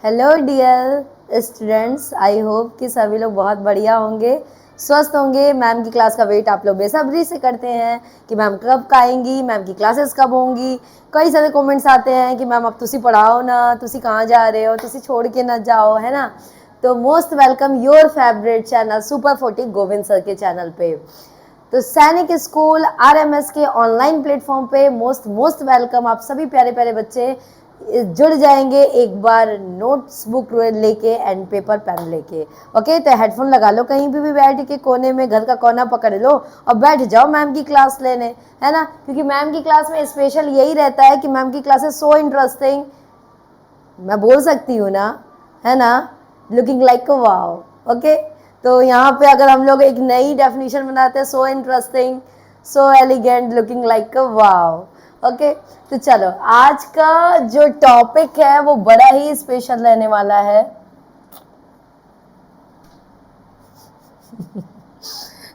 Hello dear students, I hope कि सभी लोग बहुत बढ़िया होंगे, स्वस्थ होंगे। मैम की क्लास का वेट आप लोग बेसब्री से करते हैं कि मैम कब आएंगी, मैम की क्लासेस कब होंगी। कई सारे कमेंट्स आते हैं कि मैम अब तुसी पढ़ाओ ना, तुसी कहाँ जा रहे हो, तुसी छोड़ के ना जाओ, है ना। तो most welcome your favourite channel super 40 Govind sir के चैनल पे। तो सैनिक स्कूल आरएमएस के ऑनलाइन प्लेटफॉर्म पे मोस्ट वेलकम। आप सभी प्यारे प्यारे बच्चे जुड़ जाएंगे एक बार नोट्स बुक लेके एंड पेपर पेन लेके। ओके, तो हेडफोन लगा लो, कहीं भी बैठ के कोने में घर का कोना पकड़ लो और बैठ जाओ मैम की क्लास लेने, है ना। क्योंकि मैम की क्लास में स्पेशल यही रहता है कि मैम की क्लास इज सो इंटरेस्टिंग, मैं बोल सकती हूँ ना, है ना, लुकिंग लाइक वाओ। ओके, तो यहाँ पे अगर हम लोग एक नई डेफिनेशन बनाते हैं, so interesting, so elegant, looking like wow. Okay, तो चलो आज का जो टॉपिक है वो बड़ा ही स्पेशल रहने वाला है।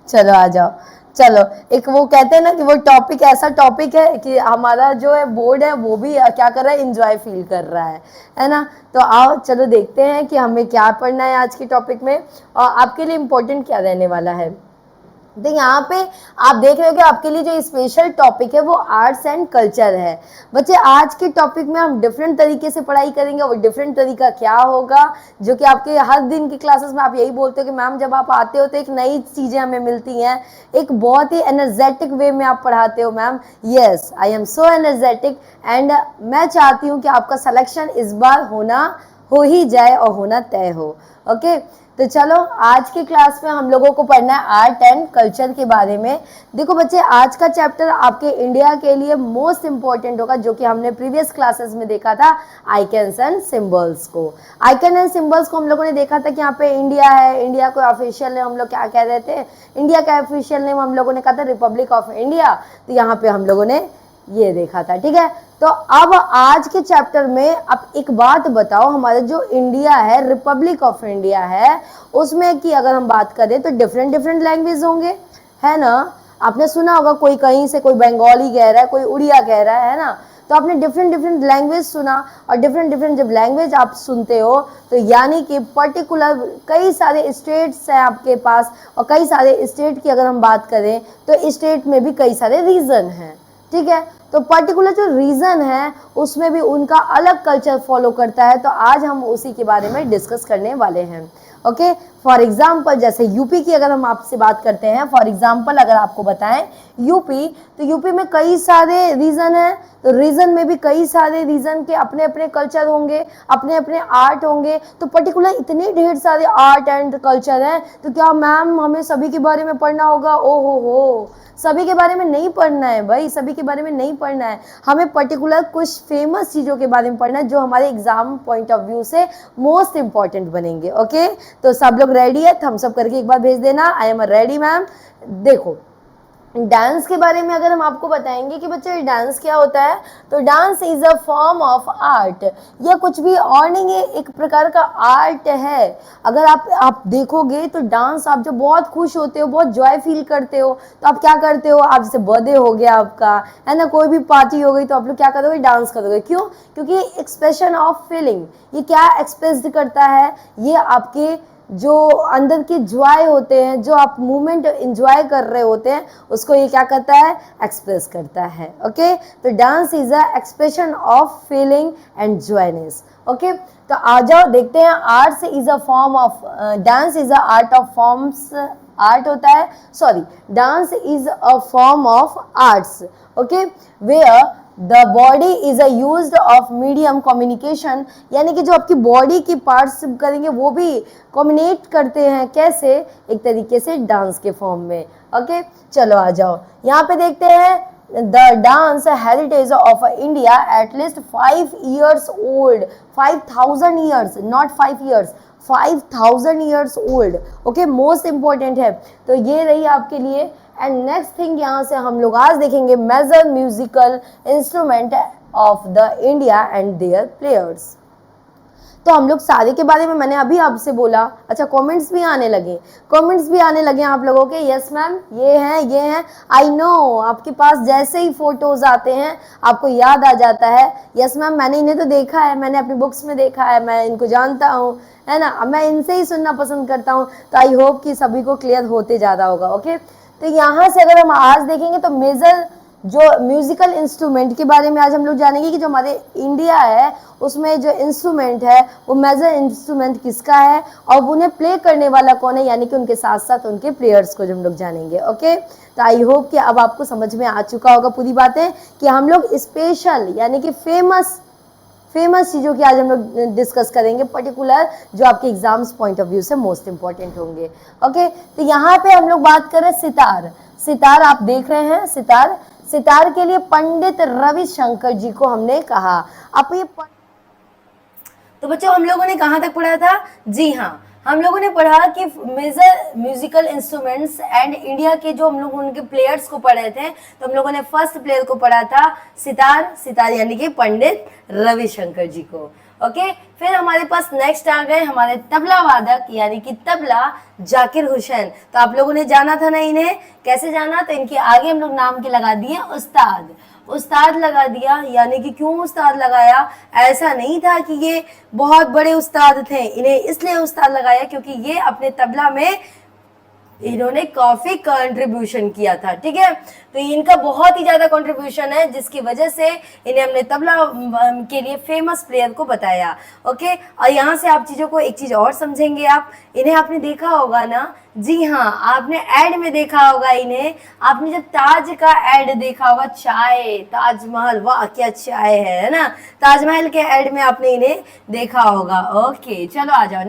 चलो आ जाओ। चलो, एक वो कहते हैं ना कि वो टॉपिक ऐसा टॉपिक है कि हमारा जो है बोर्ड है वो भी क्या कर रहा है, इंजॉय फील कर रहा है ना। तो आओ चलो देखते हैं कि हमें क्या पढ़ना है आज के टॉपिक में और आपके लिए इम्पोर्टेंट क्या रहने वाला है। तो यहाँ पे आप देख रहे हो कि आपके लिए जो स्पेशल टॉपिक है वो आर्ट्स एंड कल्चर है। बच्चे, आज के टॉपिक में हम डिफरेंट तरीके से पढ़ाई करेंगे। वो डिफरेंट तरीका क्या होगा, जो कि आपके हर दिन की क्लासेस में आप यही बोलते हो कि मैम जब आप आते हो तो एक नई चीज़ें हमें मिलती हैं, एक बहुत ही एनर्जेटिक वे में आप पढ़ाते हो ma'am. Yes, I am so energetic and मैं चाहती हूँ कि आपका सिलेक्शन इस बार हो ही जाए और होना तय हो। ओके, तो चलो आज की क्लास में हम लोगों को पढ़ना है आर्ट एंड कल्चर के बारे में। देखो बच्चे, आज का चैप्टर आपके इंडिया के लिए मोस्ट इंपॉर्टेंट होगा, जो कि हमने प्रीवियस क्लासेस में देखा था, आइकन्स एंड सिंबल्स को। आइकन एंड सिंबल्स को हम लोगों ने देखा था कि यहाँ पे इंडिया है, इंडिया को ऑफिशियल नेम हम लोग क्या कह रहे थे, इंडिया का ऑफिशियल नेम हम लोगों ने कहा था रिपब्लिक ऑफ इंडिया। तो यहाँ पे हम लोगों ने ये देखा था, ठीक है। तो अब आज के चैप्टर में अब एक बात बताओ, हमारा जो इंडिया है, रिपब्लिक ऑफ इंडिया है, उसमें की अगर हम बात करें तो डिफरेंट डिफरेंट लैंग्वेज होंगे, है ना। आपने सुना होगा कोई कहीं से कोई बंगाली कह रहा है, कोई उड़िया कह रहा है ना। तो आपने डिफरेंट डिफरेंट लैंग्वेज सुना और डिफरेंट डिफरेंट जब लैंग्वेज आप सुनते हो तो यानी कि पर्टिकुलर कई सारे स्टेट्स हैं आपके पास, और कई सारे स्टेट की अगर हम बात करें तो स्टेट में भी कई सारे रीजन हैं, ठीक है। तो पर्टिकुलर जो रीजन है उसमें भी उनका अलग कल्चर फॉलो करता है, तो आज हम उसी के बारे में डिस्कस करने वाले हैं। ओके, फॉर एग्जाम्पल जैसे यूपी की अगर हम आपसे बात करते हैं, फॉर एग्जाम्पल अगर आपको बताएं यूपी, तो यूपी में कई सारे रीजन हैं, तो रीजन में भी कई सारे रीजन के अपने अपने कल्चर होंगे, अपने अपने आर्ट होंगे। तो पर्टिकुलर इतने ढेर सारे आर्ट एंड कल्चर हैं, तो क्या मैम हमें सभी के बारे में पढ़ना होगा? ओ हो, सभी के बारे में नहीं पढ़ना है भाई, सभी के बारे में नहीं पढ़ना है। हमें पर्टिकुलर कुछ फेमस चीज़ों के बारे में पढ़ना है जो हमारे एग्जाम पॉइंट ऑफ व्यू से मोस्ट इंपॉर्टेंट बनेंगे। ओके, तो सब लोग रेडी है? थम्स अप करके एक बार भेज देना, आई एम रेडी मैम। देखो, डांस के बारे में अगर हम आपको बताएंगे कि बच्चे डांस क्या होता है, तो dance is a form of art. यह कुछ भी और नहीं है, एक प्रकार का आर्ट है। अगर आप देखोगे तो डांस, आप जब बहुत खुश होते हो, बहुत जॉय फील करते हो, तो आप क्या करते हो, आप जैसे बर्थडे हो गया आपका, है ना, कोई भी पार्टी हो गई, तो आप लोग क्या करोगे, डांस करोगे। क्यों? क्योंकि एक्सप्रेशन ऑफ फीलिंग, ये क्या एक्सप्रेस करता है, ये आपके जो अंदर के जॉय होते हैं, जो आप मूवमेंट एंजॉय कर रहे होते हैं, उसको ये क्या करता है, एक्सप्रेस करता है। ओके, तो dance is a expression of feeling and joyness. Okay, तो आ जाओ देखते हैं, arts is a form of, dance is a art of forms, art होता है, sorry, dance is a form of arts. Okay, where the body is a used of medium communication, यानी कि जो आपकी बॉडी की पार्ट्स करेंगे वो भी कम्युनिकेट करते हैं, कैसे, एक तरीके से डांस के फॉर्म में। ओके, चलो आ जाओ, यहाँ पे देखते हैं the dance heritage of India at least 5 years old, 5000 years, not 5 years, 5000 years old. Okay, most important है। तो ये रही आपके लिए। एंड नेक्स्ट थिंग यहाँ से हम लोग आज देखेंगे major musical instrument of the India and their players. तो हम लोग सारे के बारे में मैंने अभी आपसे बोला। अच्छा, कमेंट्स भी आने लगे आप लोगों के। यस मैम, ये हैं। आई नो आपके पास जैसे ही फोटोज आते हैं आपको याद आ जाता है। यस मैम, मैंने इन्हें तो देखा है, मैंने अपनी बुक्स में देखा है, मैं इनको जानता हूँ, है ना, मैं इनसे ही सुनना पसंद करता हूँ। तो आई होप कि सभी को क्लियर होते जा रहा होगा। ओके, तो यहाँ से अगर हम आज देखेंगे तो मेजर जो म्यूजिकल इंस्ट्रूमेंट के बारे में आज हम लोग जानेंगे कि जो हमारे इंडिया है उसमें जो इंस्ट्रूमेंट है वो मेजर इंस्ट्रूमेंट किसका है और उन्हें प्ले करने वाला कौन है, यानी कि उनके साथ साथ उनके प्लेयर्स को जो हम लोग जानेंगे। ओके, तो आई होप कि अब आपको समझ में आ चुका होगा पूरी बातें कि हम लोग स्पेशल यानी कि फेमस चीज़ों की आज हम लोग डिस्कस करेंगे, पर्टिकुलर जो आपके एग्जाम्स पॉइंट ऑफ व्यू से मोस्ट इंपॉर्टेंट होंगे। ओके, तो यहाँ पे हम लोग बात करें सितार आप देख रहे हैं। सितार के लिए पंडित रविशंकर जी को हमने कहा। अब ये तो बच्चों हम लोगों ने कहाँ तक पढ़ा था? जी हाँ, हम लोगों ने पढ़ा कि major musical instruments and India के जो हम लोग उनके प्लेयर्स को पढ़े थे। तो हम लोगों ने फर्स्ट प्लेयर को पढ़ा था सितार यानी कि पंडित रविशंकर जी को। ओके, फिर हमारे पास नेक्स्ट आ गए हमारे तबला वादक यानी कि तबला जाकिर हुसैन। तो आप लोगों ने जाना था ना इन्हें, कैसे जाना? तो इनके आगे हम लोग नाम के लगा दिए उस्ताद लगा दिया। यानी कि क्यों उस्ताद लगाया? ऐसा नहीं था कि ये बहुत बड़े उस्ताद थे, इन्हें इसलिए उस्ताद लगाया क्योंकि ये अपने तबला में इन्होंने काफी कंट्रीब्यूशन किया था। ठीक है, तो इनका बहुत ही ज्यादा कंट्रीब्यूशन है जिसकी वजह से इन्हें हमने तबला के लिए फेमस प्लेयर को बताया। ओके, और यहाँ से आप चीजों को एक चीज और समझेंगे। आप इन्हें आपने देखा होगा ना, जी हाँ, आपने ऐड में देखा होगा इन्हें। आपने जब ताज का ऐड देखा होगा, चाय, ताजमहल, वाह क्या चाय है ना, ताजमहल के ऐड में आपने इन्हें देखा होगा। ओके, चलो आ जाओ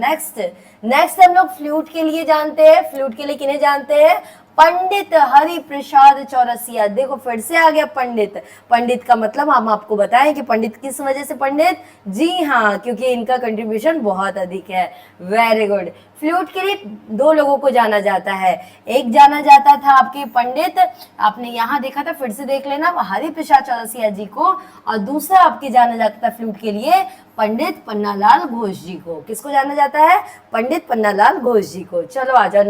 नेक्स्ट हम लोग फ्लूट के लिए जानते हैं। फ्लूट के लिए किन्हें जानते हैं? पंडित हरि प्रसाद चौरसिया। देखो फिर से आ गया पंडित का मतलब हम आपको बताएं कि पंडित किस वजह से पंडित? जी हाँ, क्योंकि इनका कंट्रीब्यूशन बहुत अधिक है। Very good. फ्लूट के लिए दो लोगों को जाना जाता है। एक जाना जाता था आपके पंडित, आपने यहाँ देखा था, फिर से देख लेना, हरि प्रसाद चौरसिया जी को। और दूसरा आपके जाना जाता था फ्लूट के लिए पंडित पन्नालाल घोष जी को। किसको जाना जाता है? पंडित पन्नालाल घोष जी को। चलो आ जाओ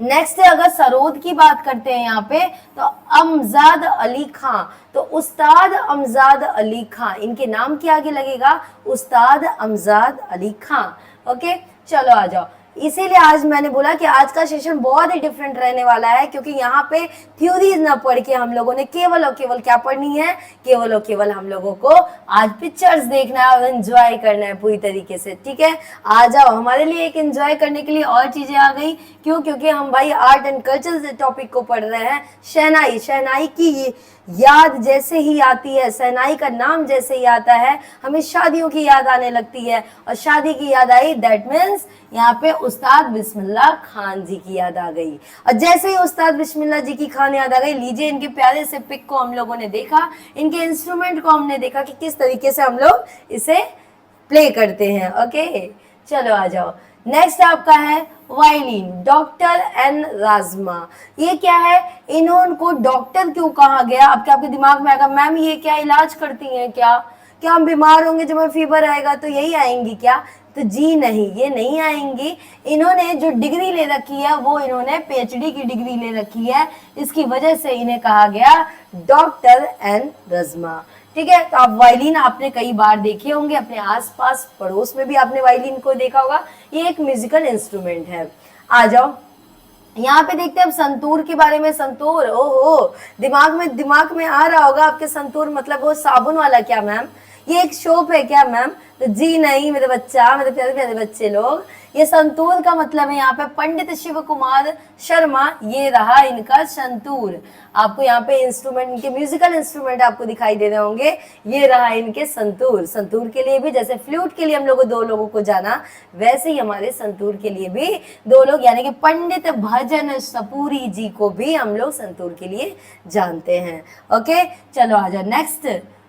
नेक्स्ट अगर सरोद की बात करते हैं यहाँ पे तो अमजाद अली खां। तो उस्ताद अमजाद अली खां, इनके नाम के आगे लगेगा उस्ताद अमजाद अली खां। ओके, चलो आ जाओ। इसीलिए आज मैंने बोला कि आज का सेशन बहुत ही डिफरेंट रहने वाला है क्योंकि यहाँ पे थ्योरीज ना पढ़ के हम लोगों ने केवल और केवल क्या पढ़नी है? केवल और केवल हम लोगों को आज पिक्चर्स देखना है और एंजॉय करना है पूरी तरीके से। ठीक है, आ जाओ। हमारे लिए एक एंजॉय करने के लिए और चीजें आ गई। क्यों? क्योंकि हम भाई आर्ट एंड कल्चर टॉपिक को पढ़ रहे हैं। शहनाई की याद जैसे ही आती है, शहनाई का नाम जैसे ही आता है, हमें शादियों की याद आने लगती है। और शादी की याद आई, दैट मीन्स यहाँ पे उस्ताद बिस्मिल्लाह खान जी की याद आ गई। और जैसे ही उस्ताद बिस्मिल्लाह जी की खान याद आ गई, लीजिए इनके प्यारे से पिक को हम लोगों ने देखा, इनके इंस्ट्रूमेंट को हमने देखा कि किस तरीके से हम लोग इसे प्ले करते हैं। ओके, चलो आ जाओ। नेक्स्ट आपका है वायलिन, डॉक्टर एन राजमा। ये क्या है? इनको डॉक्टर क्यों कहा गया? अब क्या आपके दिमाग में आएगा, मैम ये क्या इलाज करती हैं क्या हम बीमार होंगे जब हमें फीवर आएगा तो यही आएंगी क्या? तो जी नहीं, ये नहीं आएंगी। इन्होंने जो डिग्री ले रखी है वो इन्होंने पीएचडी की डिग्री ले रखी है, इसकी वजह से इन्हें कहा गया डॉक्टर एन राजमा। ठीक है, तो आप वायलिन आपने कई बार देखे होंगे, अपने आसपास पड़ोस में भी आपने वायलिन को देखा होगा। ये एक म्यूजिकल इंस्ट्रूमेंट है। आ जाओ, यहाँ पे देखते हैं अब संतूर के बारे में। संतूर, ओहो, दिमाग में आ रहा होगा आपके संतूर मतलब वो साबुन वाला क्या मैम? ये एक शॉप है क्या मैम? तो जी नहीं मेरे प्यारे प्यारे बच्चे लोग, ये संतूर का मतलब है यहाँ पे पंडित शिव कुमार शर्मा, ये रहा इनका संतूर। आपको यहाँ पे इंस्ट्रूमेंट, इनके म्यूजिकल इंस्ट्रूमेंट आपको दिखाई दे रहे होंगे, ये रहा इनके संतूर। संतूर के लिए भी जैसे फ्लूट के लिए हम लोग दो लोगों को जाना, वैसे ही हमारे संतूर के लिए भी दो लोग यानी कि पंडित भजन सपूरी जी को भी हम लोग संतूर के लिए जानते हैं। ओके, चलो आ जाओ।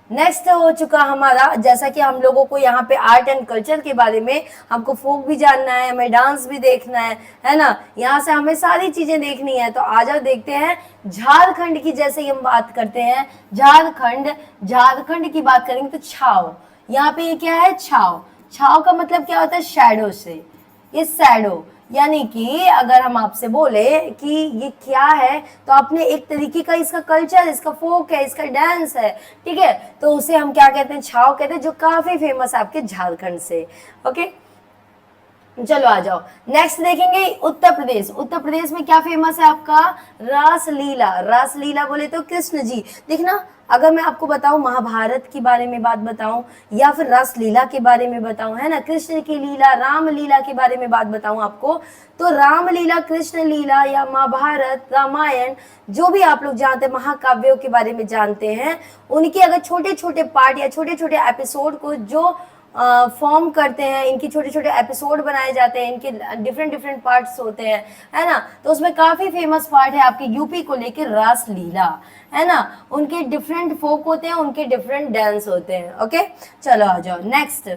नेक्स्ट हो चुका हमारा, जैसा कि हम लोगों को यहाँ पे आर्ट एंड कल्चर के बारे में, हमको फोक भी जानना है, हमें डांस भी देखना है ना, यहाँ से हमें सारी चीजें देखनी है। तो आ जाओ देखते हैं झारखंड की। जैसे ही हम बात करते हैं झारखंड की बात करेंगे तो छाव, यहाँ पे ये क्या है, छाव। छाव का मतलब क्या होता है, शैडो से, ये शैडो। यानी कि अगर हम आपसे बोले कि ये क्या है, तो आपने एक तरीके का इसका कल्चर, इसका फोक है, इसका डांस है, ठीक है, तो उसे हम क्या कहते हैं, छाव कहते हैं, जो काफी फेमस है आपके झारखंड से। ओके, चलो आ जाओ, नेक्स्ट देखेंगे उत्तर प्रदेश। उत्तर प्रदेश में क्या फेमस है आपका, रासलीला। रासलीला बोले तो कृष्ण जी, देखना अगर मैं आपको बताऊं महाभारत के बारे में बात बताऊं या फिर रासलीला के बारे में बताऊं, है ना, कृष्ण की लीला, रामलीला के बारे में बात बताऊं आपको, तो रामलीला, कृष्ण लीला या महाभारत, रामायण, जो भी आप लोग जानते हैं, महाकाव्यों के बारे में जानते हैं, उनके अगर छोटे छोटे पार्ट या छोटे छोटे एपिसोड को जो फॉर्म करते हैं, इनकी छोटे छोटे एपिसोड बनाए जाते हैं, इनके डिफरेंट डिफरेंट पार्ट्स होते हैं, है ना, तो उसमें काफी फेमस पार्ट है आपके यूपी को लेकर रासलीला, है ना, उनके डिफरेंट फोक होते हैं, उनके डिफरेंट डांस होते हैं। ओके, चलो आ जाओ नेक्स्ट।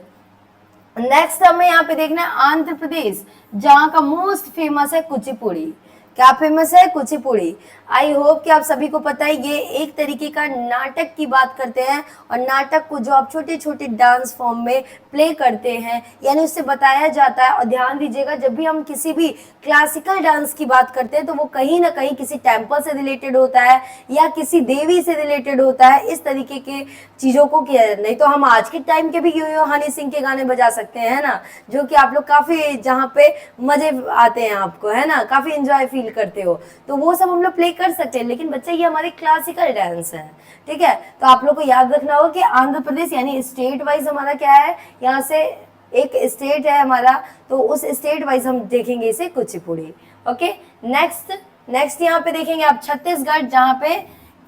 नेक्स्ट हमें यहाँ पे देखना है आंध्र प्रदेश, जहाँ का मोस्ट फेमस है कुचिपुड़ी। क्या फेमस है, कुचिपुड़ी। आई होप कि आप सभी को पता है, ये एक तरीके का नाटक की बात करते हैं, और नाटक को जो आप छोटे छोटे डांस फॉर्म में प्ले करते हैं, यानी उससे बताया जाता है। और ध्यान दीजिएगा, जब भी हम किसी भी क्लासिकल डांस की बात करते हैं, तो वो कहीं ना कहीं किसी टेम्पल से रिलेटेड होता है या किसी देवी से रिलेटेड होता है, इस तरीके के चीज़ों को किया जाता है। नहीं तो हम आज के टाइम के भी यो हनी सिंह के गाने बजा सकते हैं, है ना, जो कि आप लोग काफ़ी, जहाँ पे मज़े आते हैं आपको, है ना, काफ़ी इंजॉय फील करते हो, तो वो सब हम लोग प्ले कर सकते हैं। लेकिन बच्चे, ये हमारे क्लासिकल डांस है, ठीक है, तो आप लोग को याद रखना होगा कि आंध्र प्रदेश यानी स्टेट वाइज हमारा क्या है, यहाँ से एक स्टेट है हमारा, तो उस स्टेट वाइज हम देखेंगे इसे कुचिपुड़ी। ओके, नेक्स्ट यहाँ पे देखेंगे आप छत्तीसगढ़, जहाँ पे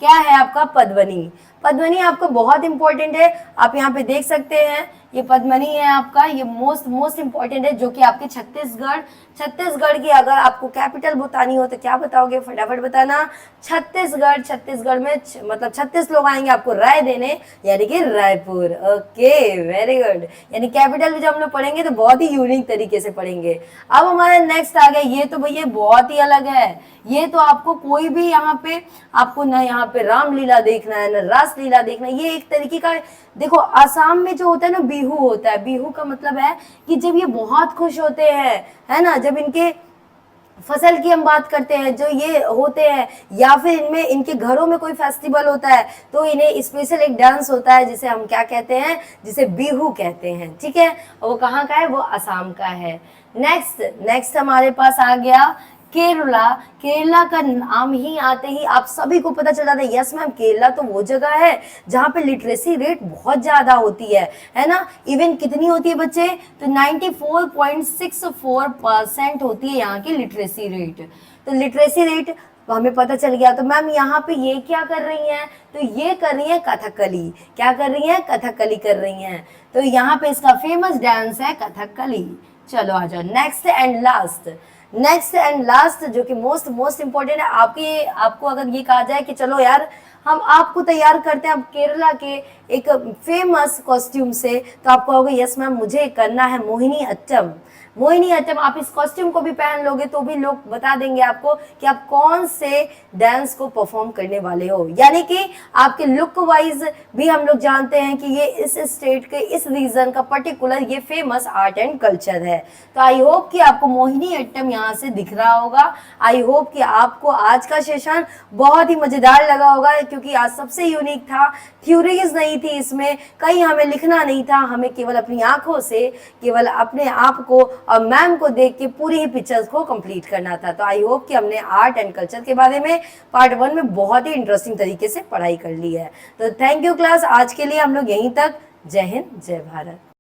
क्या है आपका पद्मनी। पद्मनी आपको बहुत इंपॉर्टेंट है, आप यहाँ पे देख सकते हैं, ये पद्मनी है आपका, ये मोस्ट इंपॉर्टेंट है, जो कि आपके छत्तीसगढ़ की अगर आपको कैपिटल बतानी हो तो क्या बताओगे, फटाफट बताना। छत्तीसगढ़ में मतलब 36 लोग आएंगे आपको राय देने, यानी कि रायपुर। Okay, very good. यानी कैपिटल भी जब हम लोग पढ़ेंगे तो बहुत ही यूनिक तरीके से पढ़ेंगे। अब हमारा नेक्स्ट आ गया, ये तो भैया बहुत ही अलग है, ये तो आपको कोई भी यहाँ पे, आपको ना यहाँ पे रामलीला देखना है ना रासलीला देखना है, ये एक तरीके का, देखो आसाम में जो होता है ना, बिहू होता है। बिहू का मतलब है कि जब ये बहुत खुश होते हैं, है ना, जब इनके फसल की हम बात करते हैं, जो ये होते हैं, या फिर इनमें इनके घरों में कोई फेस्टिवल होता है, तो इन्हें स्पेशल एक डांस होता है, जिसे हम क्या कहते हैं, जिसे बिहू कहते हैं, ठीक है, और वो कहाँ का है, वो असम का है। नेक्स्ट हमारे पास आ गया केरला। केरला का नाम ही आते ही आप सभी को पता चल जाता है, यस मैम, केरला तो वो जगह है जहाँ पे लिटरेसी रेट बहुत ज़्यादा होती है ना, इवन कितनी होती है बच्चे, तो 94.64% होती है यहाँ की लिटरेसी रेट। तो लिटरेसी रेट हमें पता चल गया। तो मैम यहाँ पे ये क्या कर रही हैं, तो ये कर रही हैं कथकली। क्या कर रही हैं, कथकली कर रही हैं। तो यहाँ पे इसका फेमस डांस है कथकली। चलो आ जाओ नेक्स्ट एंड लास्ट जो कि मोस्ट इंपॉर्टेंट है आपको अगर ये कहा जाए कि चलो यार हम आपको तैयार करते हैं अब केरला के एक फेमस कॉस्ट्यूम से, तो आपको होगा यस मैम मुझे करना है मोहिनी अट्टम। आप इस कॉस्ट्यूम को भी पहन लोगे तो भी लोग बता देंगे आपको कि आप कौन से डांस को परफॉर्म करने वाले हो। यानी कि आपके लुक वाइज भी हम लोग जानते हैं कि ये इस स्टेट के इस रीजन का पर्टिकुलर ये फेमस आर्ट एंड कल्चर है। तो आई होप कि आपको मोहिनी अट्टम यहाँ से दिख रहा होगा। आई होप कि आपको आज का सेशन बहुत ही मजेदार लगा होगा, क्योंकि आज सबसे यूनिक था, थ्योरीज नहीं थी इसमें, कहीं हमें लिखना नहीं था, हमें केवल अपनी आंखों से केवल अपने आप को और मैम को देख के पूरी ही पिक्चर्स को कंप्लीट करना था। तो आई होप कि हमने आर्ट एंड कल्चर के बारे में पार्ट 1 में बहुत ही इंटरेस्टिंग तरीके से पढ़ाई कर ली है। तो थैंक यू क्लास, आज के लिए हम लोग यहीं तक। जय हिंद, जय भारत।